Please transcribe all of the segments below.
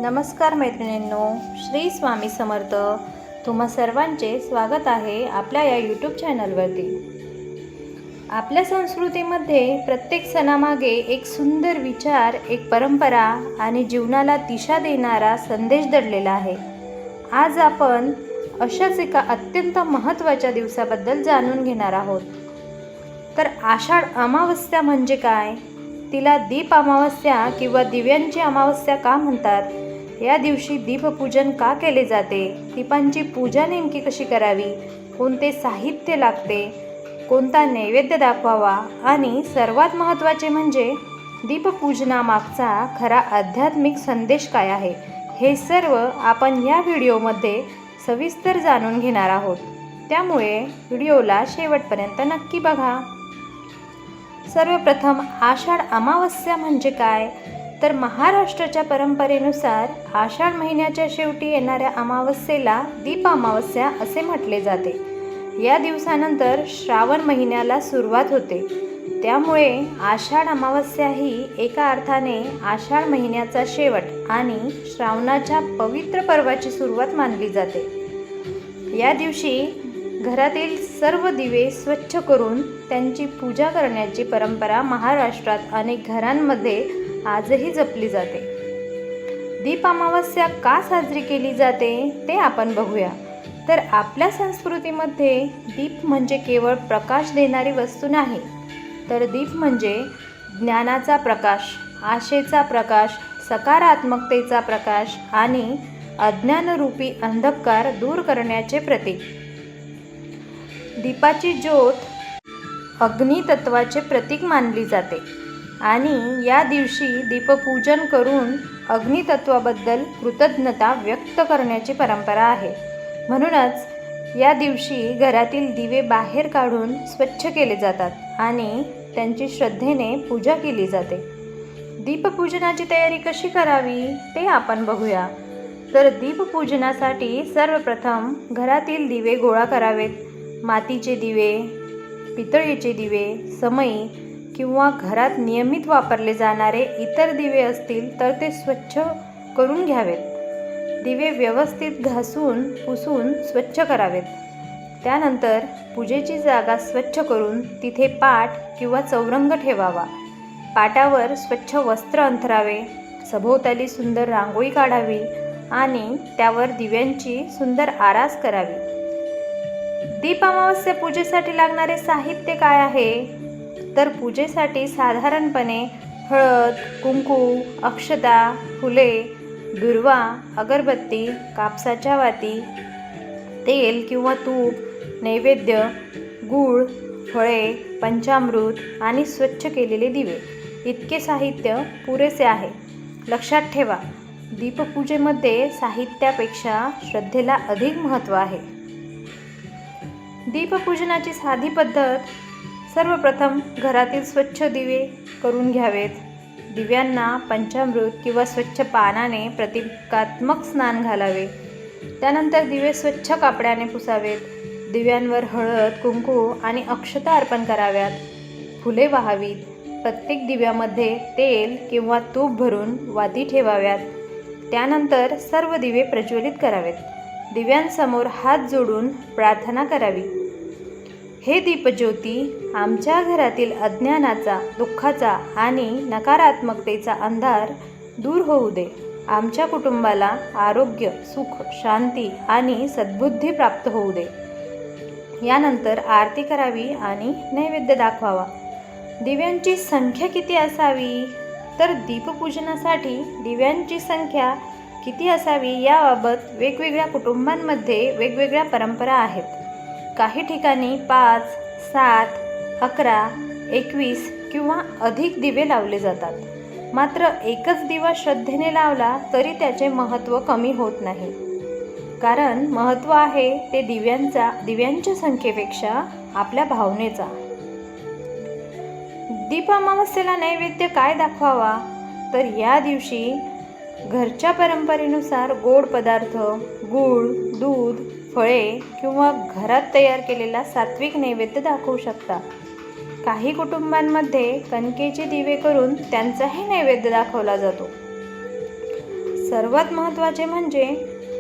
नमस्कार मैत्रिणींनो, श्री स्वामी समर्थ. तुम्हा सर्वांचे स्वागत आहे आपल्या या यूट्यूब चॅनलवरती. आपल्या संस्कृतीमध्ये प्रत्येक सणामागे एक सुंदर विचार, एक परंपरा आणि जीवनाला दिशा देणारा संदेश दडलेला आहे. आज आपण अशाच एका अत्यंत महत्त्वाच्या दिवसाबद्दल जाणून घेणार आहोत. तर आषाढ अमावस्या म्हणजे काय? तिला दीप अमावस्या किंवा दिव्यांची अमावस्या का म्हणतात? या दिवशी दीपपूजन का केले जाते? दीपांची पूजा नेमकी कशी करावी? कोणते साहित्य लागते? कोणता नैवेद्य दाखवावा? आणि सर्वात महत्त्वाचे म्हणजे दीपपूजनामागचा खरा आध्यात्मिक संदेश काय आहे? हे सर्व आपण या व्हिडिओमध्ये सविस्तर जाणून घेणार आहोत. त्यामुळे व्हिडिओला शेवटपर्यंत नक्की बघा. सर्वप्रथम आषाढ अमावस्या म्हणजे काय? तर महाराष्ट्राच्या परंपरेनुसार आषाढ महिन्याच्या शेवटी येणाऱ्या अमावस्येला दीप अमावस्या असे म्हटले जाते. या दिवसानंतर श्रावण महिन्याला सुरुवात होते. त्यामुळे आषाढ अमावस्या ही एका अर्थाने आषाढ महिन्याचा शेवट आणि श्रावणाच्या पवित्र पर्वाची सुरुवात मानली जाते. या दिवशी घरातील सर्व दिवे स्वच्छ करून त्यांची पूजा करण्याची परंपरा महाराष्ट्रात अनेक घरांमध्ये आजही जपली जाते. दीप अमावस्या का साजरी केली जाते ते आपण बघूया. तर आपल्या संस्कृतीमध्ये दीप म्हणजे केवळ प्रकाश देणारी वस्तू नाही, तर दीप म्हणजे ज्ञानाचा प्रकाश, आशेचा प्रकाश, सकारात्मकतेचा प्रकाश आणि अज्ञानरूपी अंधकार दूर करण्याचे प्रतीक. दीपाची ज्योत अग्नितत्वाचे प्रतीक मानली जाते आणि या दिवशी दीपपूजन करून अग्नितत्वाबद्दल कृतज्ञता व्यक्त करण्याची परंपरा आहे. म्हणूनच या दिवशी घरातील दिवे बाहेर काढून स्वच्छ केले जातात आणि त्यांची श्रद्धेने पूजा केली जाते. दीपपूजनाची तयारी कशी करावी ते आपण बघूया. तर दीपपूजनासाठी सर्वप्रथम घरातील दिवे गोळा करावेत. मातीचे दिवे, पितळेचे दिवे, समई किंवा घरात नियमित वापरले जाणारे इतर दिवे असतील तर ते स्वच्छ करून घ्यावेत. दिवे व्यवस्थित घासून पुसून स्वच्छ करावेत. त्यानंतर पूजेची जागा स्वच्छ करून तिथे पाट किंवा चौरंग ठेवावा. पाटावर स्वच्छ वस्त्र अंथरावे. सभोवताली सुंदर रांगोळी काढावी आणि त्यावर दिव्यांची सुंदर आरास करावी. दीप अमावस्या पूजेसाठी लागणारे साहित्य काय आहे? तर पूजेसाठी साधारणपणे हळद, कुंकू, अक्षता, फुले, दुर्वा, अगरबत्ती, कापसाच्या वाती, तेल किंवा तूप, नैवेद्य, गूळ, फळे, पंचामृत आणि स्वच्छ केलेले दिवे इतके साहित्य पुरेसे आहे. लक्षात ठेवा, दीपपूजेमध्ये साहित्यापेक्षा श्रद्धेला अधिक महत्त्व आहे. दीपपूजनाची साधी पद्धत. सर्वप्रथम घरातील स्वच्छ दिवे करून घ्यावेत. दिव्यांना पंचामृत किंवा स्वच्छ पानाने प्रतिकात्मक स्नान घालावे. त्यानंतर दिवे स्वच्छ कापडाने पुसावेत. दिव्यांवर हळद, कुंकू आणि अक्षता अर्पण कराव्यात. फुले वाहावीत. प्रत्येक दिव्यामध्ये तेल किंवा तूप भरून वाती ठेवाव्यात. त्यानंतर सर्व दिवे प्रज्वलित करावेत. दिव्यांसमोर हात जोडून प्रार्थना करावी. हे दीपज्योती, आमच्या घरातील अज्ञानाचा, दुःखाचा आणि नकारात्मकतेचा अंधार दूर होऊ दे. आमच्या कुटुंबाला आरोग्य, सुख, शांती आणि सद्बुद्धी प्राप्त होऊ दे. यानंतर आरती करावी आणि नैवेद्य दाखवावा. दिव्यांची संख्या किती असावी? तर दीपपूजनासाठी दिव्यांची संख्या किती असावी याबाबत वेगवेगळ्या कुटुंबांमध्ये वेगवेगळ्या परंपरा आहेत. काही ठिकाणी 5, 7, 11, 21 किंवा अधिक दिवे लावले जातात. मात्र एकच दिवा श्रद्धेने लावला तरी त्याचे महत्त्व कमी होत नाही. कारण महत्त्व आहे ते दिव्यांच्या संख्येपेक्षा आपल्या भावनेचा. दीप अमावस्येला नैवेद्य काय दाखवावा? तर या दिवशी घरच्या परंपरेनुसार गोड पदार्थ, गूळ, दूध, फळे किंवा घरात तयार केलेला सात्विक नैवेद्य दाखवू शकता. काही कुटुंबांमध्ये कणकेचे दिवे करून त्यांचाही नैवेद्य दाखवला जातो. सर्वात महत्त्वाचे म्हणजे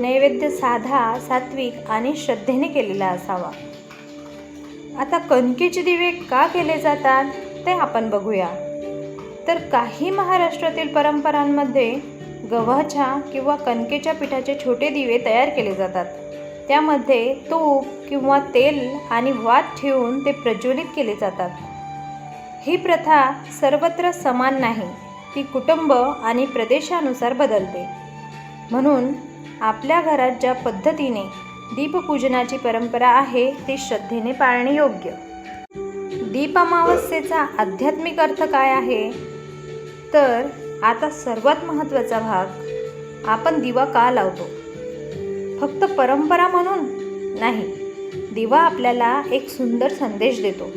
नैवेद्य साधा, सात्विक आणि श्रद्धेने केलेला असावा. आता कणकेचे दिवे का केले जातात ते आपण बघूया. तर काही महाराष्ट्रातील परंपरांमध्ये गव्हाच्या किंवा कणकेच्या पिठाचे छोटे दिवे तयार केले जातात. त्यामध्ये तूप किंवा तेल आणि वात ठेवून ते प्रज्वलित केले जातात. ही प्रथा सर्वत्र समान नाही, ती कुटुंब आणि प्रदेशानुसार बदलते. म्हणून आपल्या घरात ज्या पद्धतीने दीपपूजनाची परंपरा आहे ती श्रद्धेने पाळणे योग्य. दीप अमावस्येचा आध्यात्मिक अर्थ काय आहे? तर आता सर्वात महत्त्वाचा भाग, आपण दिवा का लावतो? फक्त परंपरा म्हणून नाही, दिवा आपल्याला एक सुंदर संदेश देतो.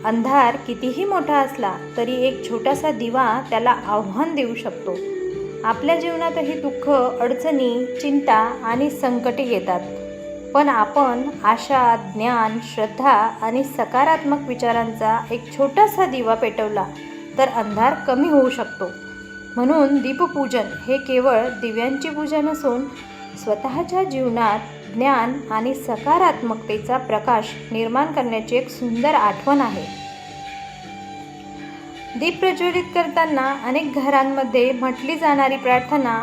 अंधार कितीही मोठा असला तरी एक छोटासा दिवा त्याला आव्हान देऊ शकतो. आपल्या जीवनातही दुःख, अडचणी, चिंता आणि संकटे येतात, पण आपण आशा, ज्ञान, श्रद्धा आणि सकारात्मक विचारांचा एक छोटासा दिवा पेटवला तर अंधार कमी होऊ शकतो. म्हणून दीपपूजन हे केवळ दिव्यांची पूजा नसून स्वतःच्या जीवनात ज्ञान आणि सकारात्मकतेचा प्रकाश निर्माण करण्याची एक सुंदर आठवण आहे. दीप प्रज्वलित करताना अनेक घरांमध्ये म्हटली जाणारी प्रार्थना,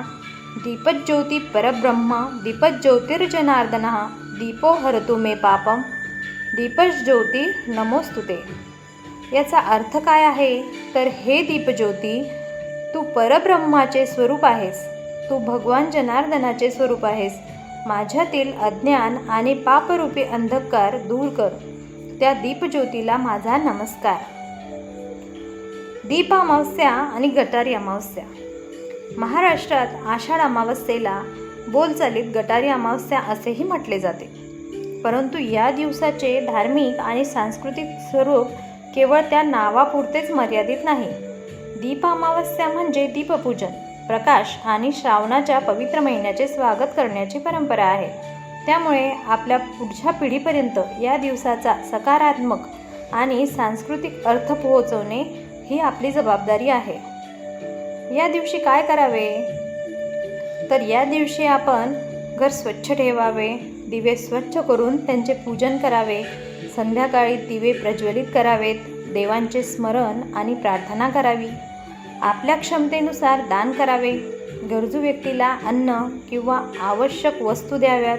दीपज्योती परब्रह्म, दीपज्योतिर्जनार्दनः, दीपो हरतु मे पापम, दीपज्योती नमोस्तुते. याचा अर्थ काय आहे? तर हे दीपज्योती, तू परब्रह्माचे स्वरूप आहेस, तू भगवान जनार्दनाचे स्वरूप आहेस. माझ्यातील अज्ञान आणि पापरूपी अंधकार दूर कर. त्या दीपज्योतीला माझा नमस्कार. दीप अमावस्या आणि गटारी अमावस्या. महाराष्ट्रात आषाढ अमावस्येला बोलचालीत गटारी अमावस्या असेही म्हटले जाते. परंतु या दिवसाचे धार्मिक आणि सांस्कृतिक स्वरूप केवळ त्या नावापुरतेच मर्यादित नाही. दीप अमावस्या म्हणजे दीपपूजन, प्रकाश आणि श्रावणाच्या पवित्र महिन्याचे स्वागत करण्याची परंपरा आहे. त्यामुळे आपल्या पुढच्या पिढीपर्यंत या दिवसाचा सकारात्मक आणि सांस्कृतिक अर्थ पोहोचवणे ही आपली जबाबदारी आहे. या दिवशी काय करावे? तर या दिवशी आपण घर स्वच्छ ठेवावे, दिवे स्वच्छ करून त्यांचे पूजन करावे, संध्याकाळी दिवे प्रज्वलित करावेत, देवांचे स्मरण आणि प्रार्थना करावी, आपल्या क्षमतेनुसार दान करावे, गरजू व्यक्तीला अन्न किंवा आवश्यक वस्तू द्याव्यात,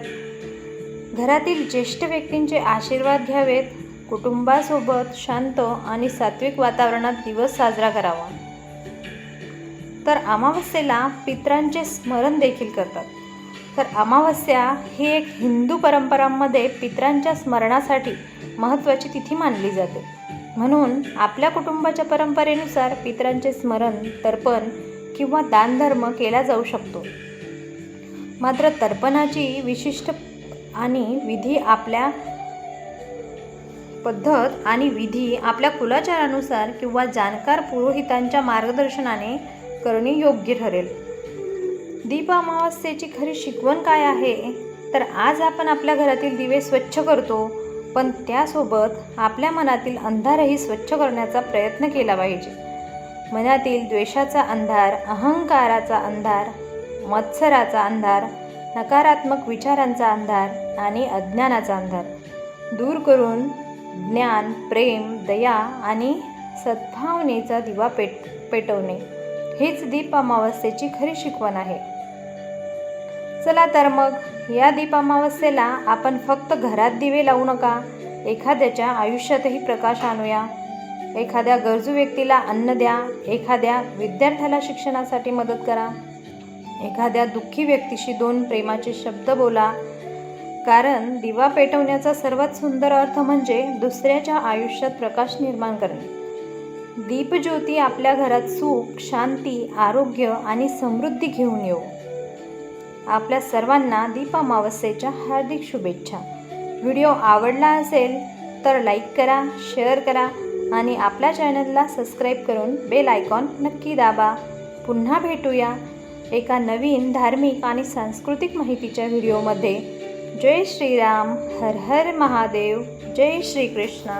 घरातील ज्येष्ठ व्यक्तींचे आशीर्वाद घ्यावेत, कुटुंबासोबत शांत आणि सात्विक वातावरणात दिवस साजरा करावा. तर अमावस्येला पितरांचे स्मरण देखील करतात. तर अमावस्या ही एक हिंदू परंपरांमध्ये पितरांच्या स्मरणासाठी महत्त्वाची तिथी मानली जाते. म्हणून आपल्या कुटुंबाच्या परंपरेनुसार पितरांचे स्मरण, तर्पण किंवा दानधर्म केला जाऊ शकतो. मात्र तर्पणाची विशिष्ट आणि विधी आपल्या पद्धत आणि विधी आपल्या कुलाचारानुसार किंवा जाणकार पुरोहितांच्या मार्गदर्शनाने करणे योग्य ठरेल. दीप अमावस्येची खरी शिकवण काय आहे? तर आज आपण आपल्या घरातील दिवे स्वच्छ करतो, पण त्यासोबत आपल्या मनातील अंधारही स्वच्छ करण्याचा प्रयत्न केला पाहिजे. मनातील द्वेषाचा अंधार, अहंकाराचा अंधार, मत्सराचा अंधार, नकारात्मक विचारांचा अंधार आणि अज्ञानाचा अंधार दूर करून ज्ञान, प्रेम, दया आणि सद्भावनेचा दिवा पेटवणे हीच दीप अमावस्येची खरी शिकवण आहे. चला तर मग या दीप अमावस्येला आपण फक्त घरात दिवे लावू नका, एखाद्याच्या आयुष्यातही प्रकाश आणूया. एखाद्या गरजू व्यक्तीला अन्न द्या, एखाद्या विद्यार्थ्याला शिक्षणासाठी मदत करा, एखाद्या दुःखी व्यक्तीशी 2 प्रेमाचे शब्द बोला. कारण दिवा पेटवण्याचा सर्वात सुंदर अर्थ म्हणजे दुसऱ्याच्या आयुष्यात प्रकाश निर्माण करणे. दीपज्योती आपल्या घरात सुख, शांती, आरोग्य आणि समृद्धी घेऊन येऊ. आपल्या सर्वांना दीप अमावस्येच्या हार्दिक शुभेच्छा. व्हिडिओ आवडला असेल तर लाईक करा, शेअर करा आणि आपल्या चॅनलला सबस्क्राईब करून बेल आयकॉन नक्की दाबा. पुन्हा भेटूया एका नवीन धार्मिक आणि सांस्कृतिक माहितीच्या व्हिडिओमध्ये. जय श्रीराम, हर हर महादेव, जय श्री कृष्ण.